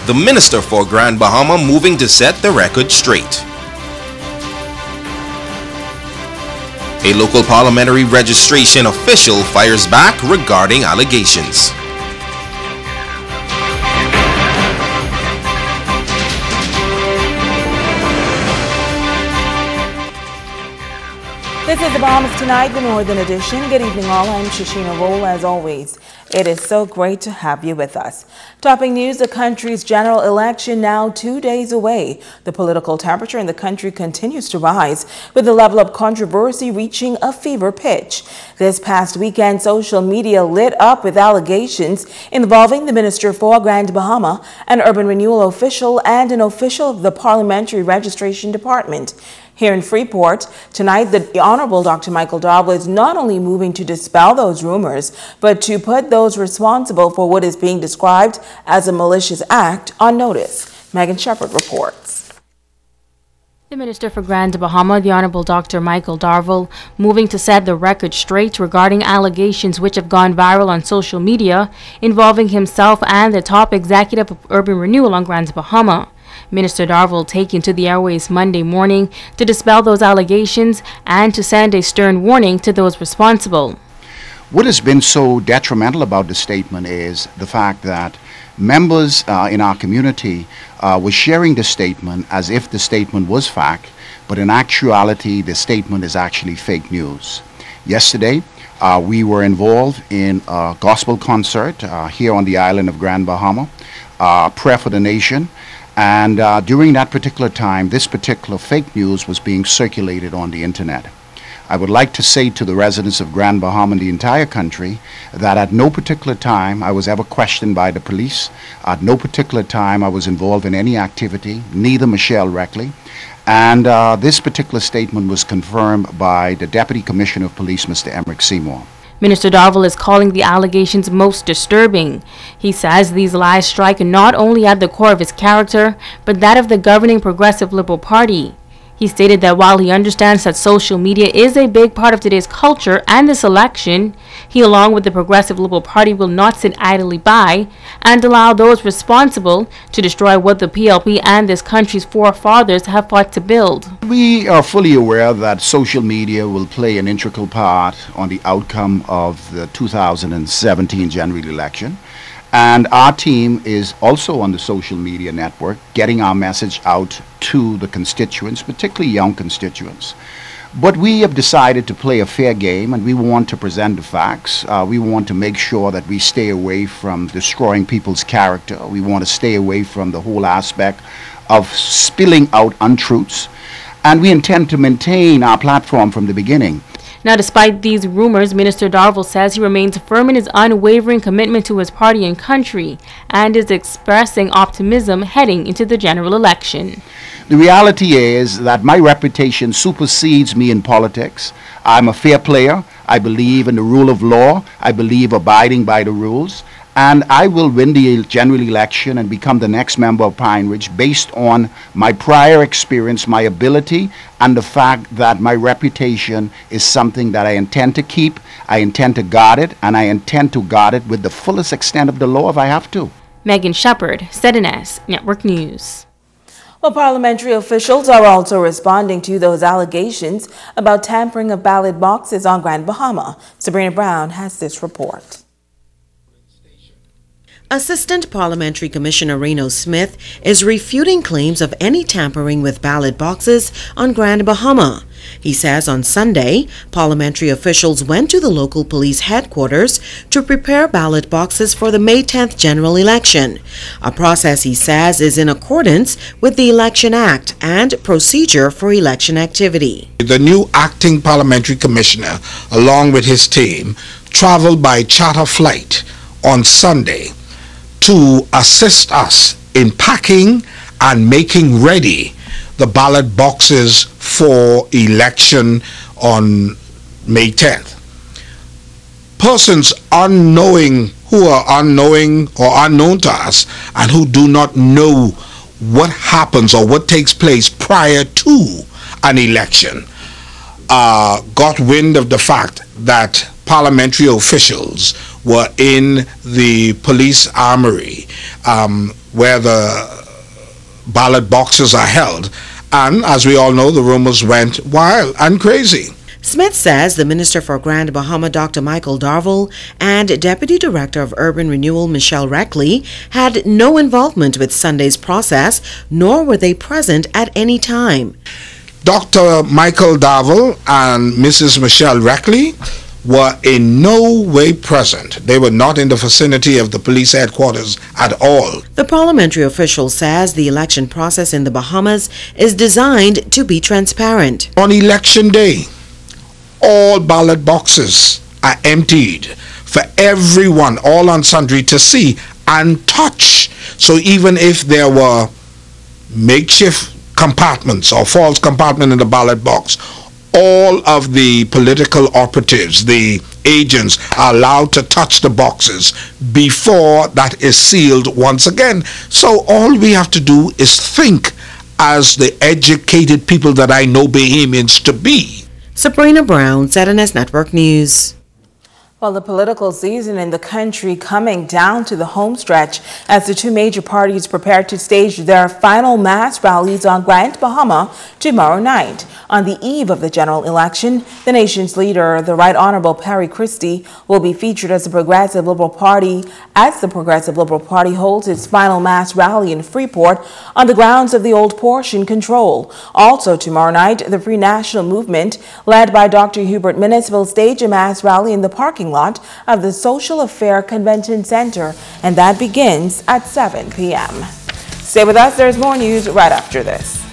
The Minister for Grand Bahama moving to set the record straight. A local parliamentary registration official fires back regarding allegations. This is the Bahamas Tonight, the Northern Edition. Good evening all, I'm Shashina Roll as always. It is so great to have you with us. Topping news, the country's general election now 2 days away. The political temperature in the country continues to rise, with the level of controversy reaching a fever pitch. This past weekend, social media lit up with allegations involving the Minister for Grand Bahama, an urban renewal official, and an official of the Parliamentary Registration Department. Here in Freeport, tonight, the Honorable Dr. Michael Darvel is not only moving to dispel those rumors, but to put those responsible for what is being described as a malicious act on notice. Megan Shepherd reports. The Minister for Grand Bahama, the Honorable Dr. Michael Darvel, moving to set the record straight regarding allegations which have gone viral on social media involving himself and the top executive of urban renewal on Grand Bahama. Minister Darvel taking to the airways Monday morning to dispel those allegations and to send a stern warning to those responsible. What has been so detrimental about the statement is the fact that members in our community were sharing the statement as if the statement was fact, but in actuality the statement is actually fake news. Yesterday, we were involved in a gospel concert here on the island of Grand Bahama, Prayer for the Nation. And during that particular time, this particular fake news was being circulated on the internet. I would like to say to the residents of Grand Bahama and the entire country that at no particular time I was ever questioned by the police. At no particular time I was involved in any activity, neither Michelle Reckley. And this particular statement was confirmed by the Deputy Commissioner of Police, Mr. Emmerich Seymour. Minister Darvel is calling the allegations most disturbing. He says these lies strike not only at the core of his character, but that of the governing Progressive Liberal Party. He stated that while he understands that social media is a big part of today's culture and this election, he, along with the Progressive Liberal Party, will not sit idly by and allow those responsible to destroy what the PLP and this country's forefathers have fought to build. We are fully aware that social media will play an integral part on the outcome of the 2017 general election. And our team is also on the social media network, getting our message out to the constituents, particularly young constituents. But we have decided to play a fair game, and we want to present the facts. We want to make sure that we stay away from destroying people's character. We want to stay away from the whole aspect of spilling out untruths. And we intend to maintain our platform from the beginning. Now, despite these rumors, Minister Darvel says he remains firm in his unwavering commitment to his party and country and is expressing optimism heading into the general election. The reality is that my reputation supersedes me in politics. I'm a fair player. I believe in the rule of law. I believe abiding by the rules. And I will win the general election and become the next member of Pine Ridge based on my prior experience, my ability, and the fact that my reputation is something that I intend to keep, I intend to guard it, and I intend to guard it with the fullest extent of the law if I have to. Megan Shepherd, ZNS Network News. Well, parliamentary officials are also responding to those allegations about tampering of ballot boxes on Grand Bahama. Sabrina Brown has this report. Assistant Parliamentary Commissioner Reno Smith is refuting claims of any tampering with ballot boxes on Grand Bahama. He says on Sunday, parliamentary officials went to the local police headquarters to prepare ballot boxes for the May 10th general election. A process, he says, is in accordance with the Election Act and procedure for election activity. The new acting parliamentary commissioner, along with his team, traveled by charter flight on Sunday to assist us in packing and making ready the ballot boxes for election on May 10th. Persons who are unknowing or unknown to us and who do not know what happens or what takes place prior to an election got wind of the fact that parliamentary officials were in the police armory where the ballot boxes are held. And as we all know, the rumors went wild and crazy. Smith says the Minister for Grand Bahama, Dr. Michael Darville, and Deputy Director of Urban Renewal, Michelle Reckley, had no involvement with Sunday's process, nor were they present at any time. Dr. Michael Darville and Mrs. Michelle Reckley were in no way present. They were not in the vicinity of the police headquarters at all. The parliamentary official says the election process in the Bahamas is designed to be transparent. On election day, all ballot boxes are emptied for everyone, all and sundry, to see and touch. So even if there were makeshift compartments or false compartment in the ballot box, all of the political operatives, the agents, are allowed to touch the boxes before that is sealed once again. So all we have to do is think as the educated people that I know Bahamians to be. Sabrina Brown, ZNS Network News. Well, the political season in the country coming down to the home stretch as the two major parties prepare to stage their final mass rallies on Grand Bahama tomorrow night. On the eve of the general election, the nation's leader, the Right Honorable Perry Christie, will be featured as the Progressive Liberal Party holds its final mass rally in Freeport on the grounds of the old portion control. Also tomorrow night, the Free National Movement, led by Dr. Hubert Minnis, will stage a mass rally in the parking lot of the Social Affair Convention Center, and that begins at 7 p.m. Stay with us. There's more news right after this.